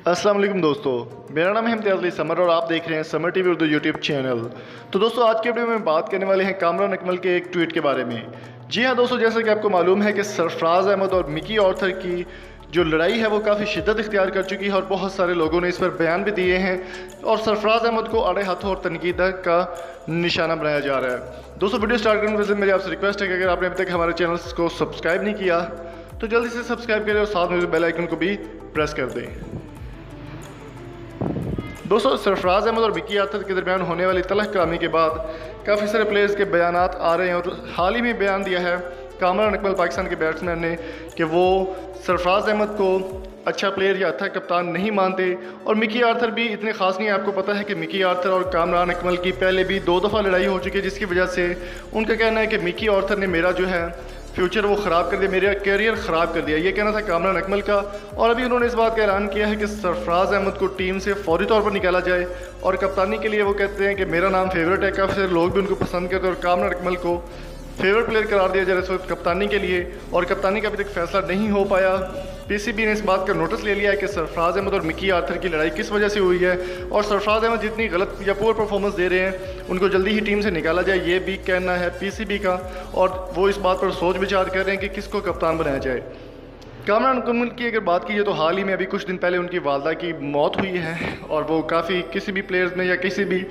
अस्सलाम वालेकुम दोस्तों, मेरा नाम है इम्तियाज़ अली समर और आप देख रहे हैं summer TV Urdu YouTube channel. तो दोस्तों आज के वीडियो में बात करने वाले हैं कामरान अकमल के एक ट्वीट के बारे में। जी हाँ दोस्तों, जैसा कि आपको मालूम है कि सरफराज अहमद और मिकी आर्थर की जो लड़ाई है वो काफ़ी शिद्दत इख्तियार कर चुकी है और बहुत सारे लोगों ने इस पर बयान भी दिए हैं और सरफराज अहमद को अड़े हाथों और तनकीद का निशाना बनाया जा रहा है। दोस्तों वीडियो स्टार्ट करने से मेरी आपसे रिक्वेस्ट है कि अगर आपने अभी तक हमारे चैनल को सब्सक्राइब नहीं किया तो जल्दी से सब्सक्राइब करें और साथ में बेल आइकन को भी प्रेस कर दें। दोस्तों सरफराज अहमद और मिकी आर्थर के दरमियान होने वाली तलख कलामी के बाद काफ़ी सारे प्लेयर्स के बयानात आ रहे हैं और हाल ही में बयान दिया है कामरान अकमल पाकिस्तान के बैट्समैन ने कि वो सरफराज अहमद को अच्छा प्लेयर या अच्छा कप्तान नहीं मानते और मिकी आर्थर भी इतने ख़ास नहीं है। आपको पता है कि मिकी आर्थर और कामरान अकमल की पहले भी 2 दफ़ा लड़ाई हो चुकी है, जिसकी वजह से उनका कहना है कि मिकी आर्थर ने मेरा जो है फ्यूचर वो ख़राब कर दिया, मेरा कैरियर ख़राब कर दिया, ये कहना था कामरान अकमल का। और अभी उन्होंने इस बात का ऐलान किया है कि सरफराज अहमद को टीम से फौरी तौर पर निकाला जाए और कप्तानी के लिए वो कहते हैं कि मेरा नाम फेवरेट है। काफ़ी सारे लोग भी उनको पसंद करते हैं और कामरान अकमल को फेवरेट प्लेयर करार दिया जा रहा है इस वक्त कप्तानी के लिए, और कप्तानी का अभी तक फैसला नहीं हो पाया। पीसीबी ने इस बात का नोटिस ले लिया है कि सरफराज अहमद और मिकी आर्थर की लड़ाई किस वजह से हुई है और सरफराज अहमद जितनी गलत या पुअर परफॉर्मेंस दे रहे हैं उनको जल्दी ही टीम से निकाला जाए, ये भी कहना है पीसीबी का। और वो इस बात पर सोच विचार कर रहे हैं कि किसको कप्तान बनाया जाए। कामरान अकमल की अगर बात कीजिए तो हाल ही में अभी कुछ दिन पहले उनकी वालदा की मौत हुई है और वो काफ़ी किसी भी प्लेयर्स में या किसी भी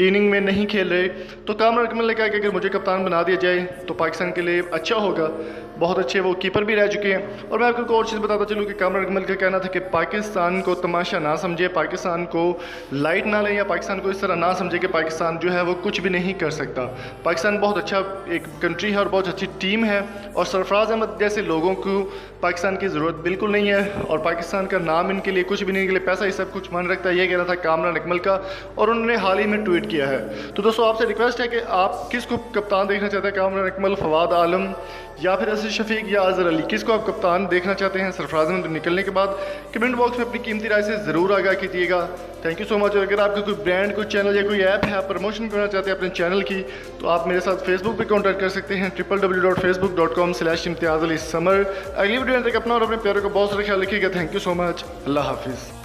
इनिंग में नहीं खेल रहे। तो कामरान अकमल ने कहा कि अगर मुझे कप्तान बना दिया जाए तो पाकिस्तान के लिए अच्छा होगा। बहुत अच्छे वो कीपर भी रह चुके हैं। और मैं आपको और चीज़ बताता चलूँ कि कामरान अकमल का कहना था कि पाकिस्तान को तमाशा ना समझे, पाकिस्तान को लाइट ना लें या पाकिस्तान को इस तरह ना समझे कि पाकिस्तान जो है वो कुछ भी नहीं कर सकता। पाकिस्तान बहुत अच्छा एक कंट्री है और बहुत अच्छी टीम है और सरफराज अहमद जैसे लोगों को पाकिस्तान की ज़रूरत बिल्कुल नहीं है और पाकिस्तान का नाम इनके लिए कुछ भी नहीं, के लिए पैसा ही सब कुछ मान रखता है, ये कहना था कामरान अकमल का और उन्होंने हाल ही में ट्वीट किया है। तो दोस्तों आपसे रिक्वेस्ट है कि आप किसको कप्तान देखना चाहते हैं, कामरान अकमल, फवाद आलम या फिर अजीज शफीक या अजहर अली, किसको आप कप्तान देखना चाहते हैं सरफराज अहमद निकलने के बाद? कमेंट बॉक्स में अपनी कीमती राय से ज़रूर आगाह कीजिएगा। Thank you so much. और अगर आपका कोई ब्रांड, कोई चैनल या कोई ऐप है, आप प्रमोशन करना चाहते हैं अपने चैनल की, तो आप मेरे साथ फेसबुक पे कांटेक्ट कर सकते हैं www.facebook.com/imtiaz ali समर। अगली वीडियो तक अपना और अपने प्यारों का बहुत सारा ख्याल रखिएगा। Thank you so much. अल्लाह हाफिज़।